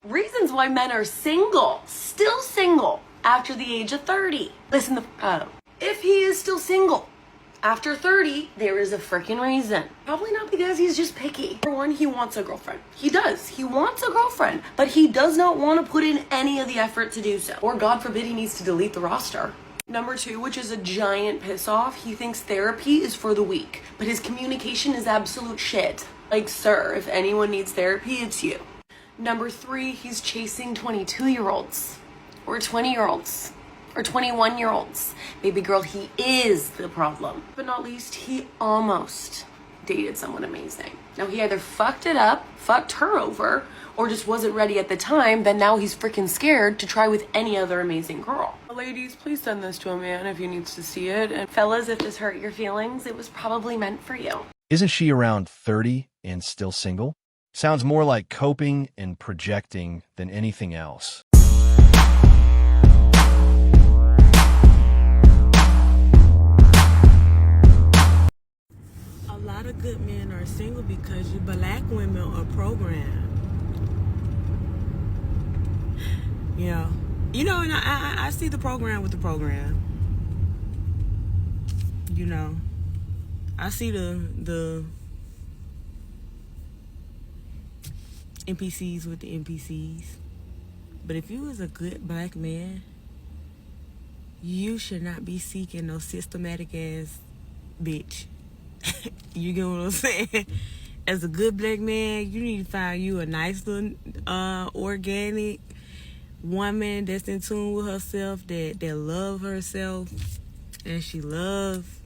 Reasons why men are single, still single, after the age of 30. Listen the up. If he is still single after 30, there is a freaking reason. Probably not because he's just picky. For one, he wants a girlfriend. He does. He wants a girlfriend, but he does not want to put in any of the effort to do so. Or God forbid he needs to delete the roster. Number two, which is a giant piss off, he thinks therapy is for the weak, but his communication is absolute shit. Like, sir, if anyone needs therapy, it's you. Number three, he's chasing 22-year-olds or 20-year-olds or 21-year-olds. Baby girl, he is the problem. But not least, he almost dated someone amazing. Now, he either fucked it up, fucked her over, or just wasn't ready at the time, then now he's freaking scared to try with any other amazing girl. Ladies, please send this to a man if he needs to see it. And fellas, if this hurt your feelings, it was probably meant for you. Isn't she around 30 and still single? Sounds more like coping and projecting than anything else. A lot of good men are single because you black women are programmed. Yeah. You know, and I see the program with the program. You know, I see the NPCs with the NPCs. But if you was a good black man, you should not be seeking no systematic ass bitch. You get what I'm saying? As a good black man, you need to find you a nice little organic woman that's in tune with herself, that love herself, and she love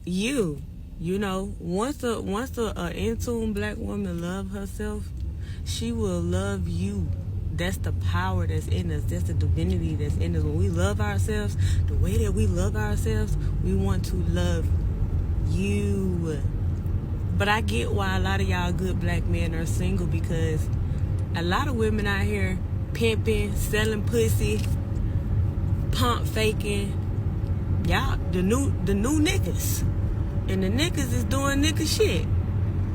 you. You know, once a in tune black woman love herself, she will love you. That's the power that's in us. That's the divinity that's in us. When we love ourselves, the way that we love ourselves, we want to love you. But I get why a lot of y'all good black men are single, because a lot of women out here pimping, selling pussy, pump faking. Y'all, the new niggas. And the niggas is doing nigga shit.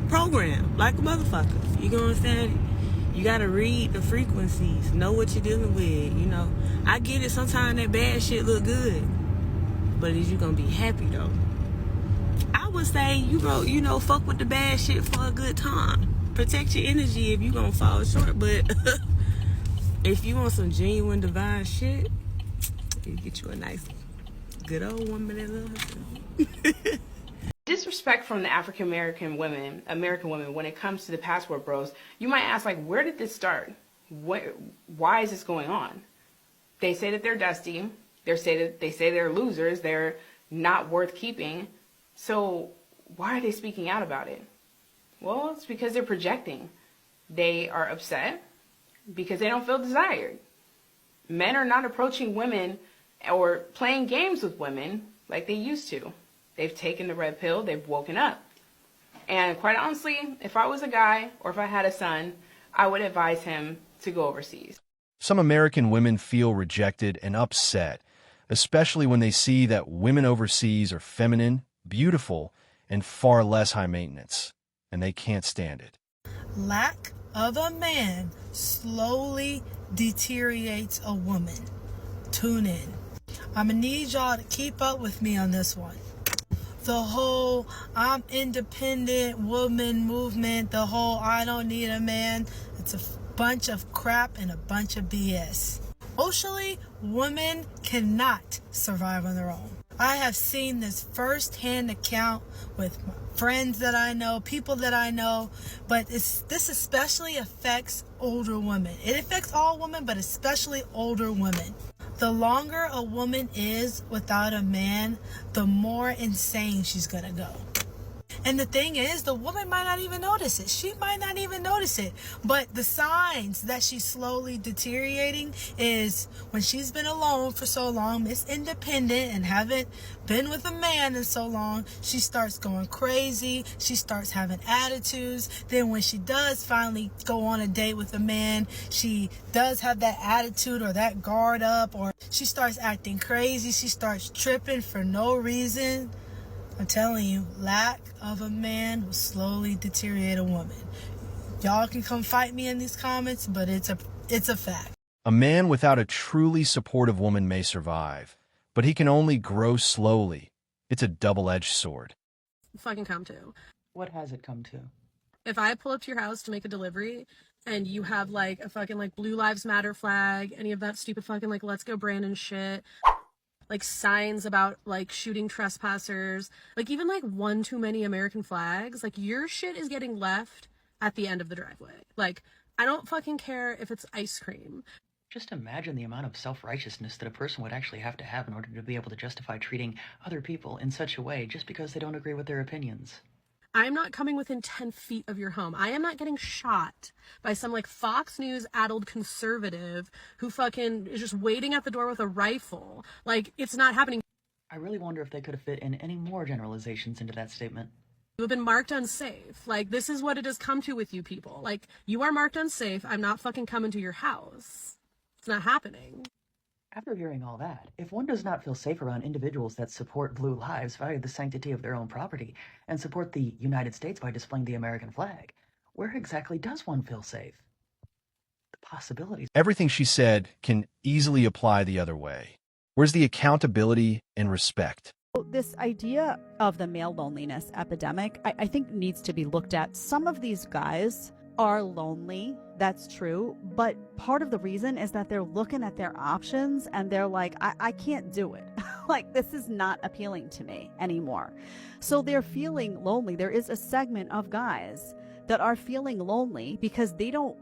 Program, like a motherfucker. You know what I'm saying? You gotta read the frequencies, know what you're dealing with, you know. I get it, sometimes that bad shit look good. But is you gonna be happy though? I would say, you know, fuck with the bad shit for a good time. Protect your energy if you gonna fall short, but if you want some genuine divine shit, you get you a nice, good old woman that loves herself. Disrespect from the American women when it comes to the passport bros. You might ask, like, where did this start? Why is this going on? They say that they're dusty. They say they're losers. They're not worth keeping. So why are they speaking out about it? Well, it's because they're projecting. They are upset because they don't feel desired. Men are not approaching women or playing games with women like they used to. They've taken the red pill. They've woken up. And quite honestly, if I was a guy or if I had a son, I would advise him to go overseas. Some American women feel rejected and upset, especially when they see that women overseas are feminine, beautiful, and far less high maintenance, and they can't stand it. Lack of a man slowly deteriorates a woman. Tune in. I'm gonna need y'all to keep up with me on this one. The whole I'm independent woman movement, the whole I don't need a man, it's a bunch of crap and a bunch of BS. Socially, women cannot survive on their own. I have seen this first-hand account with friends that I know, people that I know, but this especially affects older women. It affects all women, but especially older women. The longer a woman is without a man, the more insane she's gonna go. And the thing is, the woman might not even notice it. She might not even notice it. But the signs that she's slowly deteriorating is when she's been alone for so long, is independent and haven't been with a man in so long, she starts going crazy. She starts having attitudes. Then when she does finally go on a date with a man, she does have that attitude or that guard up, or she starts acting crazy. She starts tripping for no reason. I'm telling you, lack of a man will slowly deteriorate a woman. Y'all can come fight me in these comments, but it's a fact. A man without a truly supportive woman may survive, but he can only grow slowly. It's a double-edged sword. Fucking come to. What has it come to? If I pull up to your house to make a delivery and you have like a fucking like Blue Lives Matter flag, any of that stupid fucking like Let's Go Brandon shit, like signs about like shooting trespassers, like even like one too many American flags, like your shit is getting left at the end of the driveway. Like, I don't fucking care if it's ice cream. Just imagine the amount of self-righteousness that a person would actually have to have in order to be able to justify treating other people in such a way just because they don't agree with their opinions. I'm not coming within 10 feet of your home. I am not getting shot by some like Fox News addled conservative who fucking is just waiting at the door with a rifle. Like, it's not happening. I really wonder if they could have fit in any more generalizations into that statement. You have been marked unsafe. Like, this is what it has come to with you people. Like, you are marked unsafe. I'm not fucking coming to your house. It's not happening. After hearing all that, if one does not feel safe around individuals that support blue lives via the sanctity of their own property and support the United States by displaying the American flag, where exactly does one feel safe? The possibilities. Everything she said can easily apply the other way. Where's the accountability and respect? This idea of the male loneliness epidemic, I think needs to be looked at. Some of these guys are lonely, that's true, but part of the reason is that they're looking at their options and they're like, I can't do it. Like, this is not appealing to me anymore. So they're feeling lonely. There is a segment of guys that are feeling lonely because they don't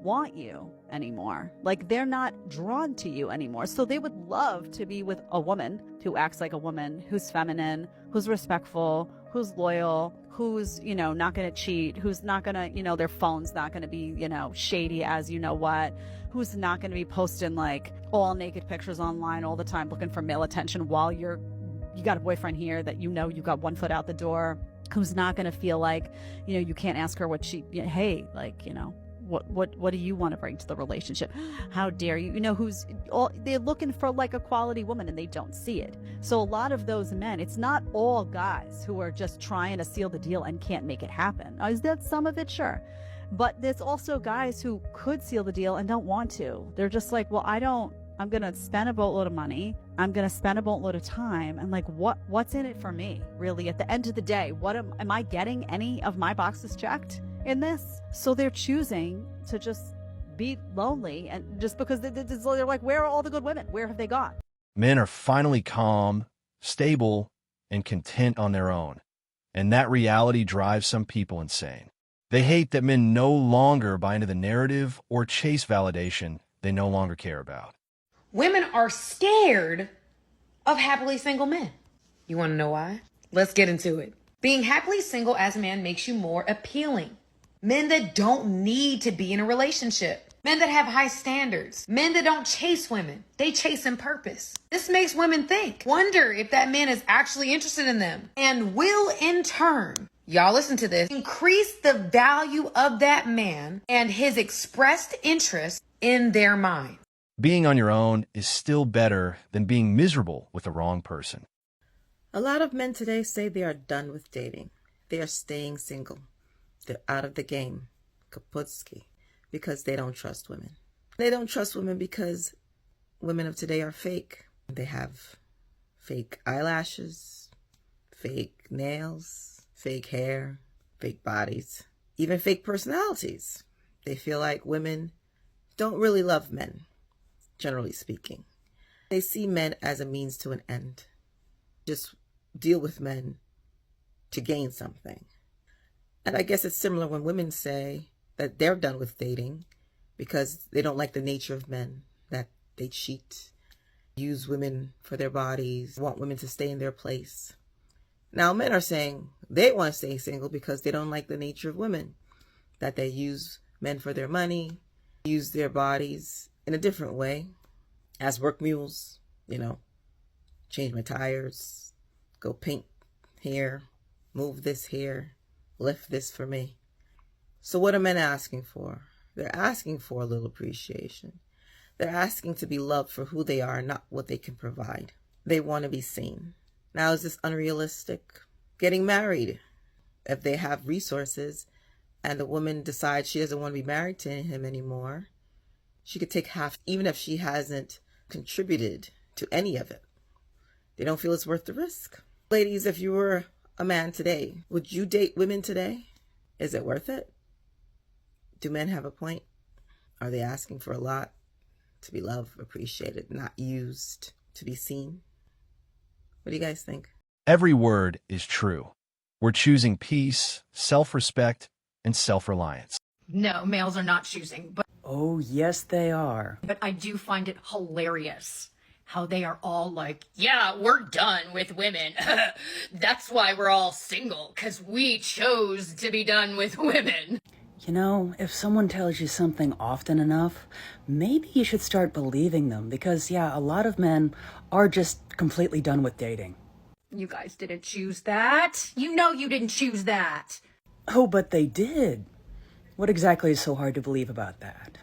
want you anymore. Like, they're not drawn to you anymore. So they would love to be with a woman who acts like a woman, who's feminine, who's respectful, who's loyal, who's, not going to cheat, who's not going to, their phone's not going to be, shady as what, who's not going to be posting like all naked pictures online all the time looking for male attention while you got a boyfriend here that you got one foot out the door, who's not going to feel like, you can't ask her what she, hey, like, what do you want to bring to the relationship? How dare you? They're looking for like a quality woman and they don't see it. So a lot of those men, it's not all guys who are just trying to seal the deal and can't make it happen. Is that some of it? Sure. But there's also guys who could seal the deal and don't want to. They're just like, well, I'm going to spend a boatload of money. I'm going to spend a boatload of time. And like, what's in it for me? Really, at the end of the day, am I getting any of my boxes checked in this? So they're choosing to just be lonely, and just because they're like, where are all the good women? Where have they gone? Men are finally calm, stable, and content on their own. And that reality drives some people insane. They hate that men no longer buy into the narrative or chase validation they no longer care about. Women are scared of happily single men. You want to know why? Let's get into it. Being happily single as a man makes you more appealing. Men that don't need to be in a relationship. Men that have high standards. Men that don't chase women. They chase in purpose. This makes women think, wonder if that man is actually interested in them, and will in turn, y'all listen to this, increase the value of that man and his expressed interest in their mind. Being on your own is still better than being miserable with the wrong person. A lot of men today say they are done with dating. They are staying single. They're out of the game, kaputski, because they don't trust women. They don't trust women because women of today are fake. They have fake eyelashes, fake nails, fake hair, fake bodies, even fake personalities. They feel like women don't really love men, generally speaking. They see men as a means to an end. Just deal with men to gain something. And I guess it's similar when women say that they're done with dating because they don't like the nature of men, that they cheat, use women for their bodies, want women to stay in their place. Now men are saying they want to stay single because they don't like the nature of women, that they use men for their money, use their bodies in a different way, as work mules, change my tires, go paint here, move this here, lift this for me. So what are men asking for? They're asking for a little appreciation. They're asking to be loved for who they are, not what they can provide. They want to be seen. Now, is this unrealistic? Getting married, if they have resources, and the woman decides she doesn't want to be married to him anymore, she could take half, even if she hasn't contributed to any of it. They don't feel it's worth the risk. Ladies, if you were a man today, would you date women today? Is it worth it? Do men have a point? Are they asking for a lot? To be loved, appreciated, not used, to be seen? What do you guys think? Every word is true. We're choosing peace, self-respect, and self-reliance. No, males are not choosing, but Oh, yes, they are. I do find it hilarious how they are all like, yeah, we're done with women. That's why we're all single, because we chose to be done with women. You know, if someone tells you something often enough, maybe you should start believing them because, yeah, a lot of men are just completely done with dating. You guys didn't choose that. You know you didn't choose that. Oh, but they did. What exactly is so hard to believe about that?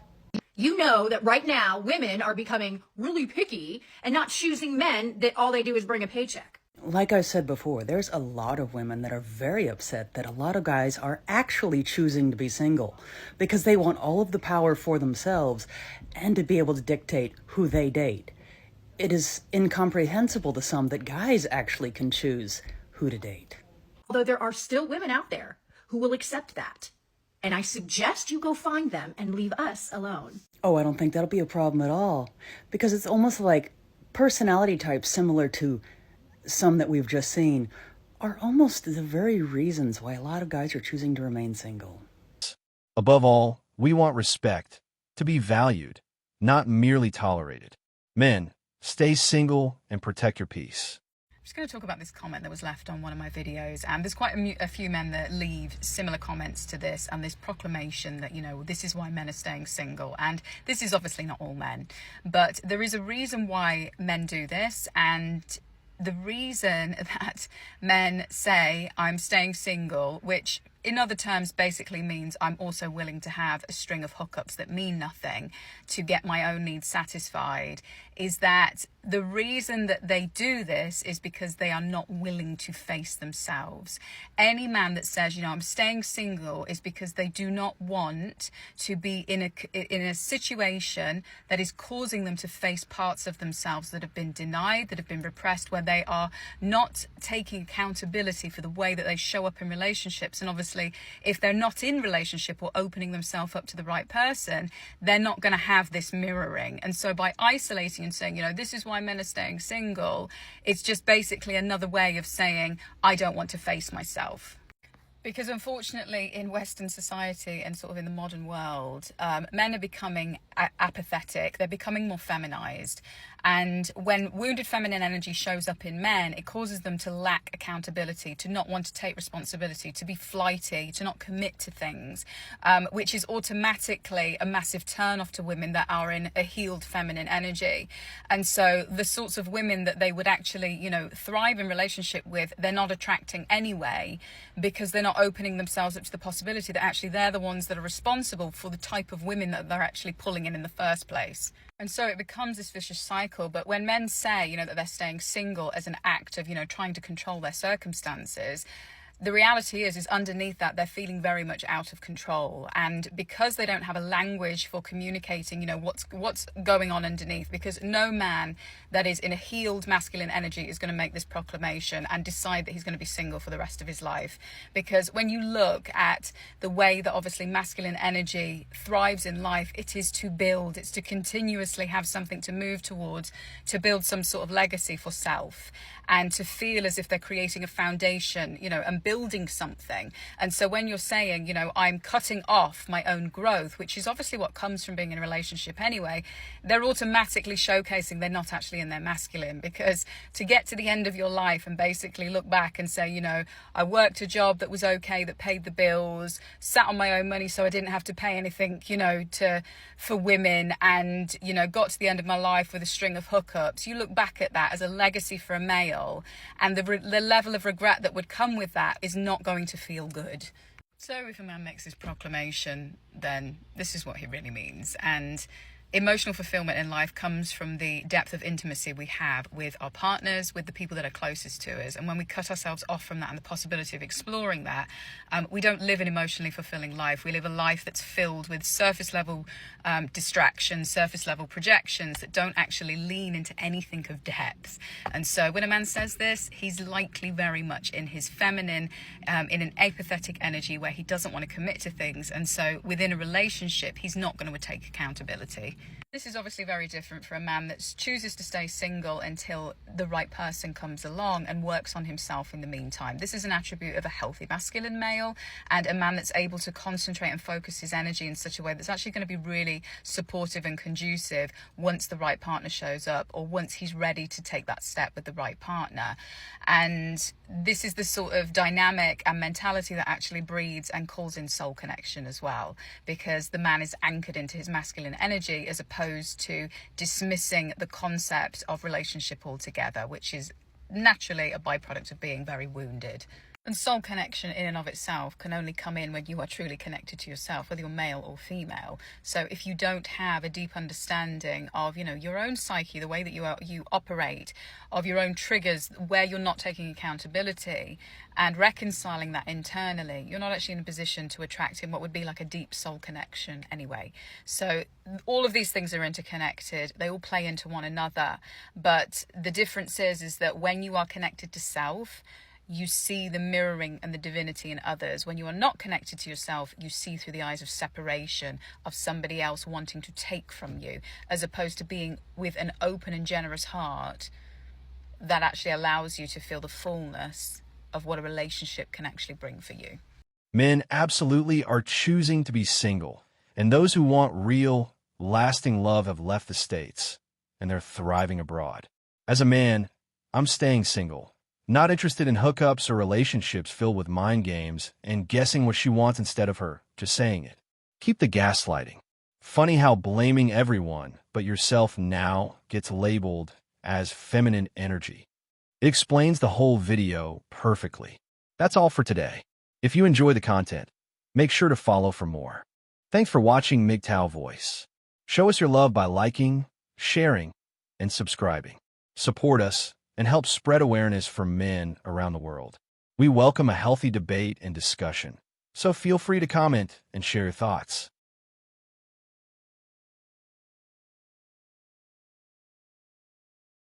You know that right now women are becoming really picky and not choosing men that all they do is bring a paycheck. Like I said before, there's a lot of women that are very upset that a lot of guys are actually choosing to be single because they want all of the power for themselves and to be able to dictate who they date. It is incomprehensible to some that guys actually can choose who to date. Although there are still women out there who will accept that. And I suggest you go find them and leave us alone. Oh, I don't think that'll be a problem at all because it's almost like personality types similar to some that we've just seen are almost the very reasons why a lot of guys are choosing to remain single. Above all, we want respect, to be valued, not merely tolerated. Men, stay single and protect your peace. I'm just going to talk about this comment that was left on one of my videos, and there's quite a few men that leave similar comments to this, and this proclamation that, you know, this is why men are staying single. And this is obviously not all men, but there is a reason why men do this, and the reason that men say I'm staying single, which in other terms basically means I'm also willing to have a string of hookups that mean nothing to get my own needs satisfied, is that the reason that they do this is because they are not willing to face themselves. Any man that says, you know, I'm staying single is because they do not want to be in a situation that is causing them to face parts of themselves that have been denied, that have been repressed, where they are not taking accountability for the way that they show up in relationships. And obviously, if they're not in relationship or opening themselves up to the right person, they're not going to have this mirroring. And so by isolating and saying, you know, this is why men are staying single, it's just basically another way of saying, I don't want to face myself. Because unfortunately in Western society and sort of in the modern world, men are becoming apathetic, they're becoming more feminized. And when wounded feminine energy shows up in men, it causes them to lack accountability, to not want to take responsibility, to be flighty, to not commit to things, which is automatically a massive turn-off to women that are in a healed feminine energy. And so the sorts of women that they would actually, you know, thrive in relationship with, they're not attracting anyway, because they're not opening themselves up to the possibility that actually they're the ones that are responsible for the type of women that they're actually pulling in the first place. And so it becomes this vicious cycle. But when men say, you know, that they're staying single as an act of, you know, trying to control their circumstances, the reality is underneath that they're feeling very much out of control. And because they don't have a language for communicating, you know, what's going on underneath, because no man that is in a healed masculine energy is going to make this proclamation and decide that he's going to be single for the rest of his life. Because when you look at the way that obviously masculine energy thrives in life, it is to build, it's to continuously have something to move towards, to build some sort of legacy for self, and to feel as if they're creating a foundation, you know, and building something. And so when you're saying, you know, I'm cutting off my own growth, which is obviously what comes from being in a relationship anyway, they're automatically showcasing they're not actually in their masculine. Because to get to the end of your life and basically look back and say, you know, I worked a job that was okay, that paid the bills, sat on my own money so I didn't have to pay anything, you know, for women, and, you know, got to the end of my life with a string of hookups. You look back at that as a legacy for a male, and the level of regret that would come with that is not going to feel good. So if a man makes this proclamation, then this is what he really means. And Emotional fulfillment in life comes from the depth of intimacy we have with our partners, with the people that are closest to us. And when we cut ourselves off from that and the possibility of exploring that, we don't live an emotionally fulfilling life. We live a life that's filled with surface level distractions, surface level projections that don't actually lean into anything of depth. And so when a man says this, he's likely very much in his feminine, in an apathetic energy where he doesn't want to commit to things. And so within a relationship, he's not going to take accountability. This is obviously very different for a man that chooses to stay single until the right person comes along and works on himself in the meantime. This is an attribute of a healthy masculine male, and a man that's able to concentrate and focus his energy in such a way that's actually going to be really supportive and conducive once the right partner shows up, or once he's ready to take that step with the right partner. And this is the sort of dynamic and mentality that actually breeds and calls in soul connection as well, because the man is anchored into his masculine energy as opposed to dismissing the concept of relationship altogether, which is naturally a byproduct of being very wounded. And soul connection in and of itself can only come in when you are truly connected to yourself, whether you're male or female. So if you don't have a deep understanding of, your own psyche, the way that you operate, of your own triggers, where you're not taking accountability and reconciling that internally, you're not actually in a position to attract in what would be like a deep soul connection anyway. So all of these things are interconnected. They all play into one another. But the difference is that when you are connected to self, you see the mirroring and the divinity in others. When you are not connected to yourself, you see through the eyes of separation, of somebody else wanting to take from you, as opposed to being with an open and generous heart that actually allows you to feel the fullness of what a relationship can actually bring for you. Men absolutely are choosing to be single, and those who want real, lasting love have left the States, and they're thriving abroad. As a man, I'm staying single. Not interested in hookups or relationships filled with mind games and guessing what she wants instead of her, just saying it. Keep the gaslighting. Funny how blaming everyone but yourself now gets labeled as feminine energy. It explains the whole video perfectly. That's all for today. If you enjoy the content, make sure to follow for more. Thanks for watching MGTOW Voice. Show us your love by liking, sharing, and subscribing. Support us and help spread awareness for men around the world. We welcome a healthy debate and discussion, so feel free to comment and share your thoughts.